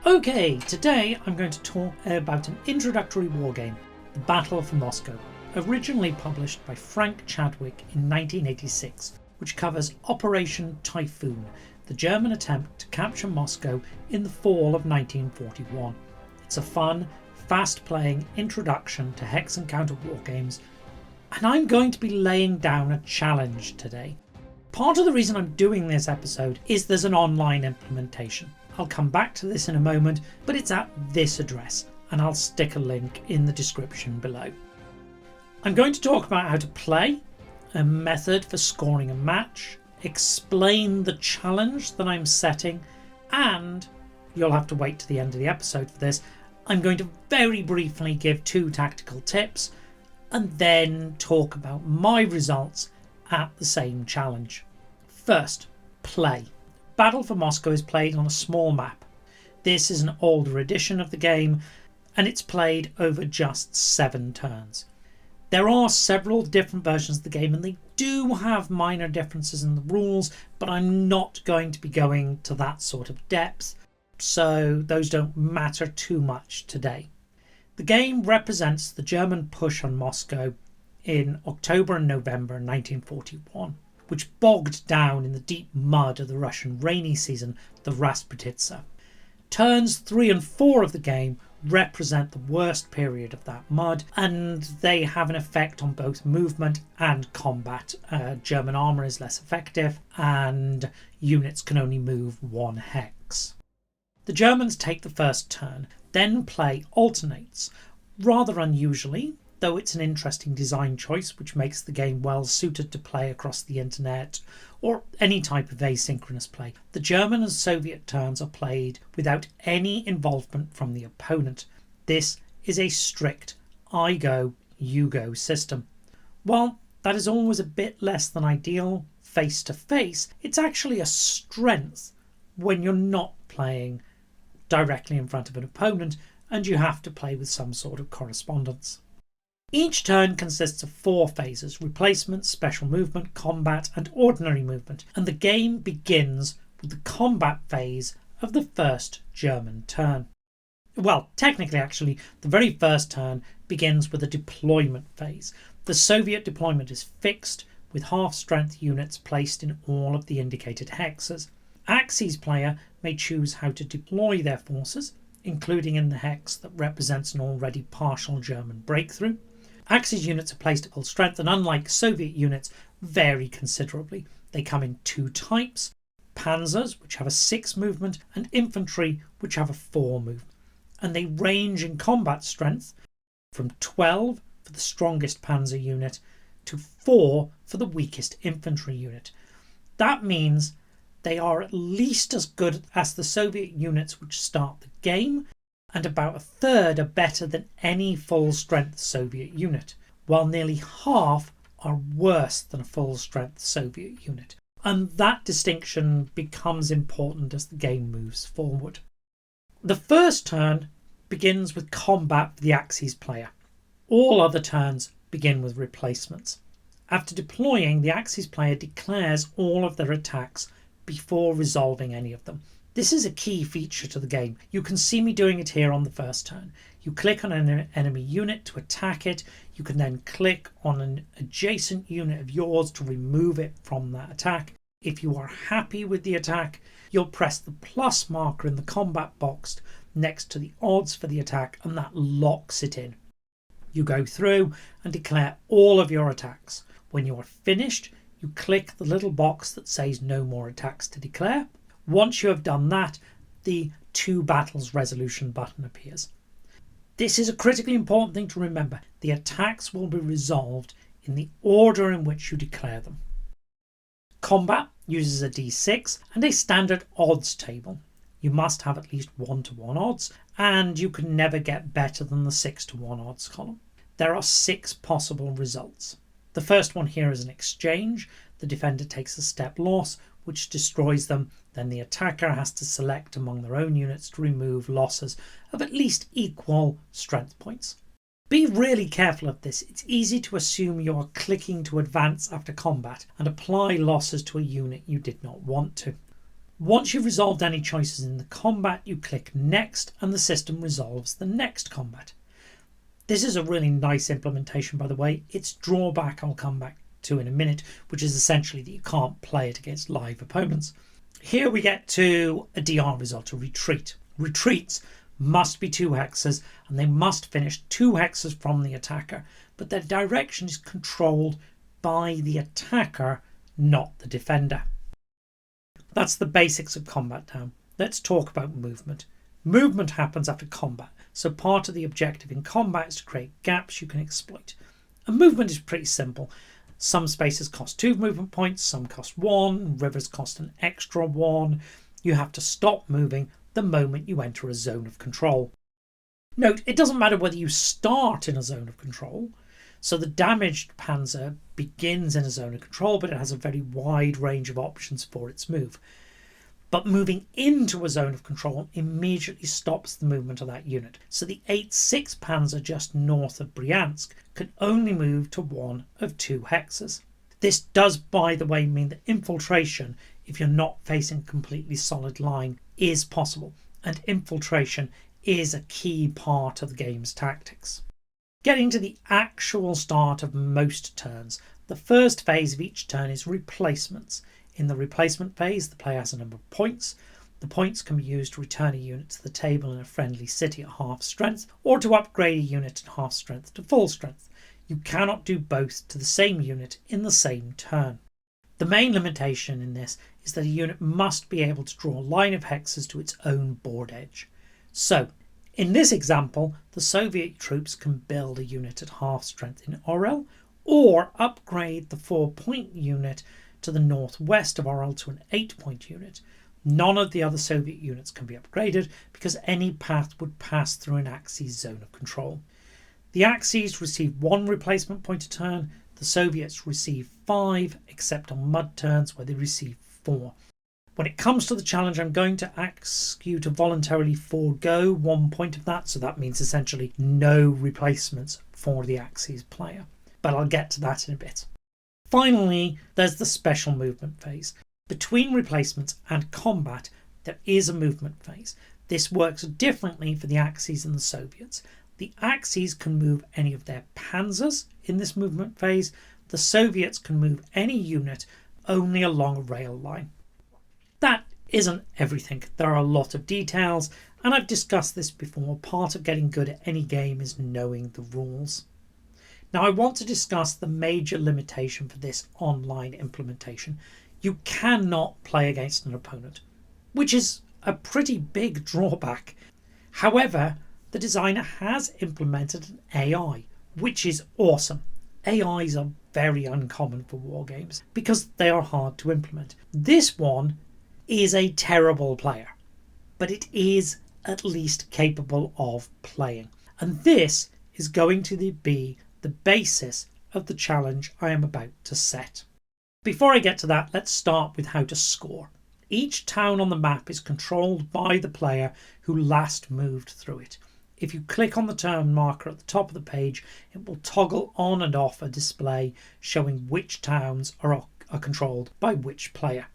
Okay, today I'm going to talk about an introductory wargame, The Battle for Moscow, originally published by Frank Chadwick in 1986, which covers Operation Typhoon, the German attempt to capture Moscow in the fall of 1941. It's a fun, fast-playing introduction to hex and counter wargames, and I'm going to be laying down a challenge today. Part of the reason I'm doing this episode is there's an online implementation. I'll come back to this in a moment, but it's at this address, and I'll stick a link in the description below. I'm going to talk about how to play, a method for scoring a match, explain the challenge that I'm setting, and you'll have to wait to the end of the episode for this. I'm going to very briefly give 2 tactical tips, and then talk about my results at the same challenge. First, play. Battle for Moscow is played on a small map. This is an older edition of the game, and it's played over just 7 turns. There are several different versions of the game, and they do have minor differences in the rules, but I'm not going to be going to that sort of depth, so those don't matter too much today. The game represents the German push on Moscow in October and November 1941. Which bogged down in the deep mud of the Russian rainy season, the Rasputitsa. Turns 3 and 4 of the game represent the worst period of that mud, and they have an effect on both movement and combat. German armour is less effective, and units can only move 1 hex. The Germans take the first turn, then play alternates. Rather unusually, though it's an interesting design choice which makes the game well suited to play across the internet or any type of asynchronous play. The German and Soviet turns are played without any involvement from the opponent. This is a strict I go, you go system. While that is always a bit less than ideal face to face, it's actually a strength when you're not playing directly in front of an opponent and you have to play with some sort of correspondence. Each turn consists of 4 phases: replacement, special movement, combat and ordinary movement, and the game begins with the combat phase of the first German turn. Well, technically actually, the very first turn begins with a deployment phase. The Soviet deployment is fixed, with half-strength units placed in all of the indicated hexes. Axis player may choose how to deploy their forces, including in the hex that represents an already partial German breakthrough. Axis units are placed at full strength and, unlike Soviet units, vary considerably. They come in 2 types: panzers, which have a 6 movement, and infantry, which have a 4 movement. And they range in combat strength from 12 for the strongest panzer unit to 4 for the weakest infantry unit. That means they are at least as good as the Soviet units which start the game, and about a third are better than any full-strength Soviet unit, while nearly half are worse than a full-strength Soviet unit. And that distinction becomes important as the game moves forward. The first turn begins with combat for the Axis player. All other turns begin with replacements. After deploying, the Axis player declares all of their attacks before resolving any of them. This is a key feature to the game. You can see me doing it here on the first turn. You click on an enemy unit to attack it. You can then click on an adjacent unit of yours to remove it from that attack. If you are happy with the attack, you'll press the plus marker in the combat box next to the odds for the attack, and that locks it in. You go through and declare all of your attacks. When you are finished, you click the little box that says no more attacks to declare. Once you have done that, the 2 battles resolution button appears. This is a critically important thing to remember. The attacks will be resolved in the order in which you declare them. Combat uses a d6 and a standard odds table. You must have at least 1-to-1 odds, and you can never get better than the 6-to-1 odds column. There are 6 possible results. The first one here is an exchange. The defender takes a step loss, which destroys them. Then the attacker has to select among their own units to remove losses of at least equal strength points. Be really careful of this. It's easy to assume you are clicking to advance after combat and apply losses to a unit you did not want to. Once you've resolved any choices in the combat, you click Next and the system resolves the next combat. This is a really nice implementation, by the way. Its drawback I'll come back to in a minute, which is essentially that you can't play it against live opponents. Here we get to a DR result, a retreat. Retreats must be 2 hexes and they must finish 2 hexes from the attacker, but their direction is controlled by the attacker, not the defender. That's the basics of combat now. Let's talk about movement. Movement happens after combat, so part of the objective in combat is to create gaps you can exploit. And movement is pretty simple. Some spaces cost 2 movement points, some cost 1, rivers cost an extra 1. You have to stop moving the moment you enter a zone of control. Note, it doesn't matter whether you start in a zone of control. So the damaged panzer begins in a zone of control, but it has a very wide range of options for its move. But moving into a zone of control immediately stops the movement of that unit. So the 8-6 panzer just north of Bryansk can only move to 1 of 2 hexes. This does, by the way, mean that infiltration, if you're not facing a completely solid line, is possible. And infiltration is a key part of the game's tactics. Getting to the actual start of most turns, the first phase of each turn is replacements. In the replacement phase, the player has a number of points. The points can be used to return a unit to the table in a friendly city at half strength, or to upgrade a unit at half strength to full strength. You cannot do both to the same unit in the same turn. The main limitation in this is that a unit must be able to draw a line of hexes to its own board edge. So, in this example, the Soviet troops can build a unit at half strength in Orel, or upgrade the 4-point unit to the northwest of Orel to an 8-point unit. None of the other Soviet units can be upgraded because any path would pass through an Axis zone of control. The Axis receive 1 replacement point a turn, the Soviets receive 5, except on mud turns where they receive 4. When it comes to the challenge, I'm going to ask you to voluntarily forego 1 point of that, so that means essentially no replacements for the Axis player. But I'll get to that in a bit. Finally, there's the special movement phase. Between replacements and combat, there is a movement phase. This works differently for the Axis and the Soviets. The Axis can move any of their panzers in this movement phase. The Soviets can move any unit only along a rail line. That isn't everything. There are a lot of details, and I've discussed this before. Part of getting good at any game is knowing the rules. Now, I want to discuss the major limitation for this online implementation. You cannot play against an opponent, which is a pretty big drawback. However, the designer has implemented an AI, which is awesome. AIs are very uncommon for wargames because they are hard to implement. This one is a terrible player, but it is at least capable of playing. And this is going to be the basis of the challenge I am about to set. Before I get to that, let's start with how to score. Each town on the map is controlled by the player who last moved through it. If you click on the turn marker at the top of the page, it will toggle on and off a display showing which towns are controlled by which player.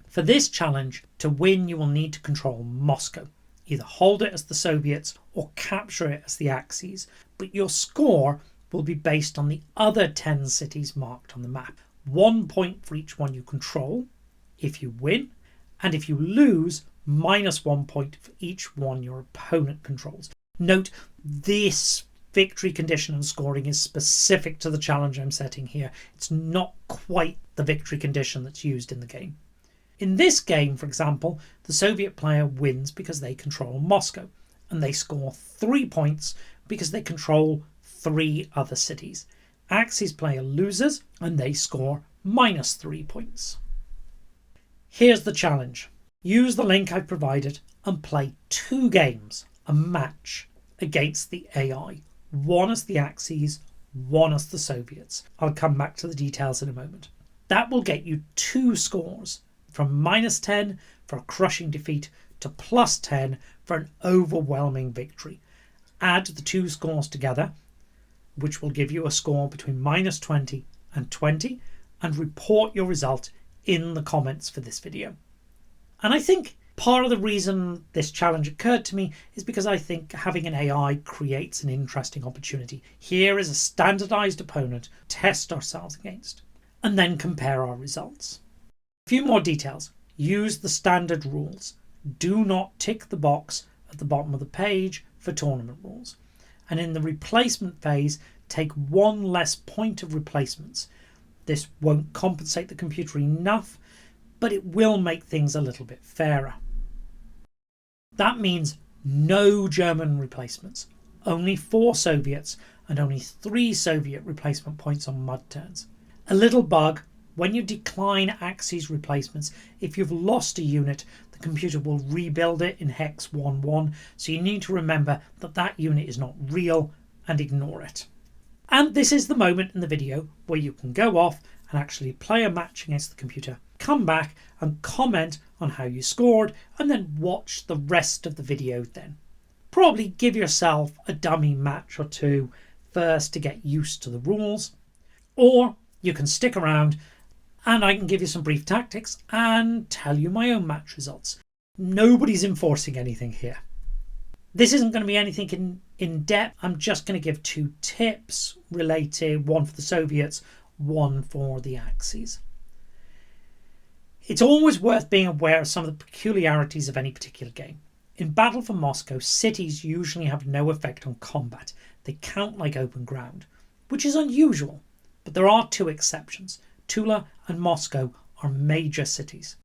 For this challenge, to win you will need to control Moscow. Either hold it as the Soviets or capture it as the Axis, but your score will be based on the other 10 cities marked on the map. 1 point for each one you control if you win, and if you lose, -1 point for each one your opponent controls. Note, this victory condition and scoring is specific to the challenge I'm setting here. It's not quite the victory condition that's used in the game. In this game, for example, the Soviet player wins because they control Moscow, and they score 3 points because they control 3 other cities. Axis player loses, and they score -3 points. Here's the challenge. Use the link I've provided and play 2 games, a match, against the AI. One as the Axis, one as the Soviets. I'll come back to the details in a moment. That will get you 2 scores, from -10 for a crushing defeat to +10 for an overwhelming victory. Add the 2 scores together, which will give you a score between -20 and 20, and report your result in the comments for this video. And I think part of the reason this challenge occurred to me is because I think having an AI creates an interesting opportunity. Here is a standardized opponent to test ourselves against, and then compare our results. A few more details. Use the standard rules. Do not tick the box at the bottom of the page for tournament rules. And in the replacement phase, take one less point of replacements. This won't compensate the computer enough, but it will make things a little bit fairer. That means no German replacements, only 4 Soviets and only 3 Soviet replacement points on mud turns. A little bug: when you decline Axis replacements, if you've lost a unit, the computer will rebuild it in hex 11, so you need to remember that that unit is not real and ignore it. And this is the moment in the video where you can go off and actually play a match against the computer, come back and comment on how you scored, and then watch the rest of the video then. Probably give yourself a dummy match or two first to get used to the rules, or you can stick around and I can give you some brief tactics and tell you my own match results. Nobody's enforcing anything here. This isn't going to be anything in depth. I'm just going to give 2 tips related, one for the Soviets, one for the Axis. It's always worth being aware of some of the peculiarities of any particular game. In Battle for Moscow, cities usually have no effect on combat. They count like open ground, which is unusual, but there are 2 exceptions. Tula and Moscow are major cities.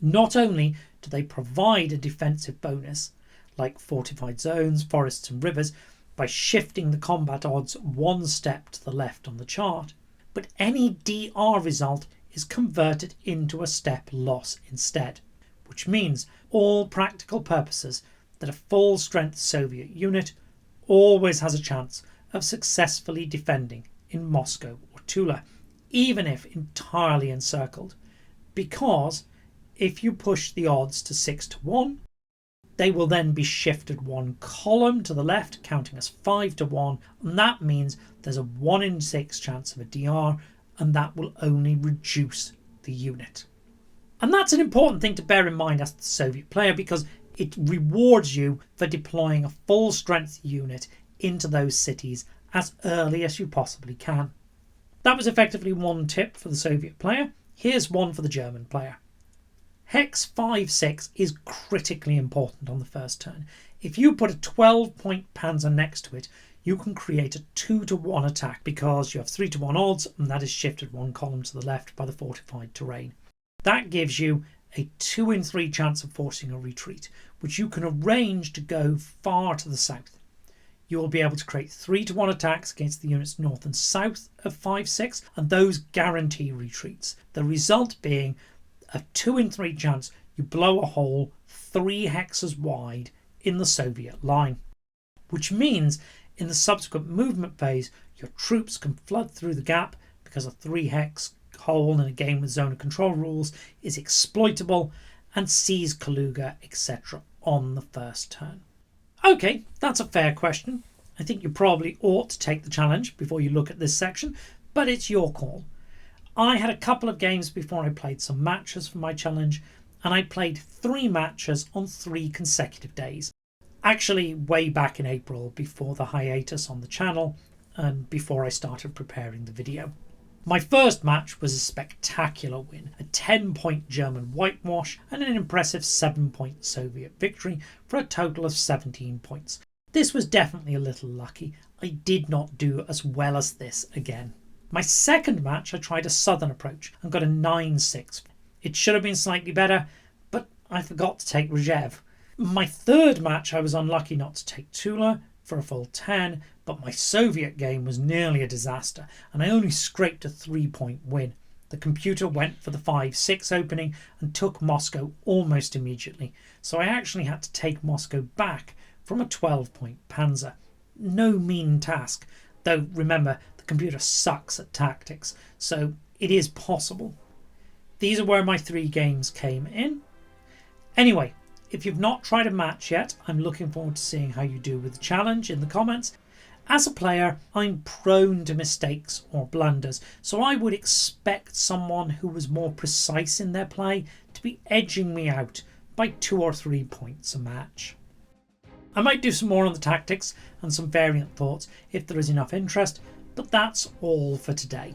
Not only do they provide a defensive bonus, like fortified zones, forests and rivers, by shifting the combat odds 1 step to the left on the chart, but any DR result is converted into a step loss instead, which means all practical purposes that a full strength Soviet unit always has a chance of successfully defending in Moscow or Tula, even if entirely encircled, because if you push the odds to 6-1, they will then be shifted 1 column to the left, counting as 5-1, and that means there's a 1 in 6 chance of a DR, and that will only reduce the unit. And that's an important thing to bear in mind as the Soviet player, because it rewards you for deploying a full strength unit into those cities as early as you possibly can. That was effectively 1 tip for the Soviet player. Here's one for the German player. Hex 5-6 is critically important on the first turn. If you put a 12-point panzer next to it, you can create a 2-1 attack because you have 3-1 odds, and that is shifted 1 column to the left by the fortified terrain. That gives you a 2 in 3 chance of forcing a retreat, which you can arrange to go far to the south. You will be able to create 3-1 attacks against the units north and south of 5-6, and those guarantee retreats. The result being a 2 in 3 chance you blow a hole 3 hexes wide in the Soviet line, which means in the subsequent movement phase your troops can flood through the gap because a 3 hex hole in a game with zone of control rules is exploitable, and seize Kaluga, etc. on the first turn. Okay, that's a fair question. I think you probably ought to take the challenge before you look at this section, but it's your call. I had a couple of games before I played some matches for my challenge, and I played 3 matches on 3 consecutive days. Actually, way back in April, before the hiatus on the channel and before I started preparing the video. My first match was a spectacular win, a 10-point German whitewash and an impressive 7-point Soviet victory for a total of 17 points. This was definitely a little lucky. I did not do as well as this again. My second match I tried a southern approach and got a 9-6. It should have been slightly better, but I forgot to take Rzhev. My third match I was unlucky not to take Tula for a full 10, but my Soviet game was nearly a disaster and I only scraped a 3-point win. The computer went for the 5-6 opening and took Moscow almost immediately, so I actually had to take Moscow back from a 12-point panzer. No mean task, though remember the computer sucks at tactics, so it is possible. These are where my 3 games came in. Anyway, if you've not tried a match yet, I'm looking forward to seeing how you do with the challenge in the comments. As a player, I'm prone to mistakes or blunders, so I would expect someone who was more precise in their play to be edging me out by 2 or 3 points a match. I might do some more on the tactics and some variant thoughts if there is enough interest, but that's all for today.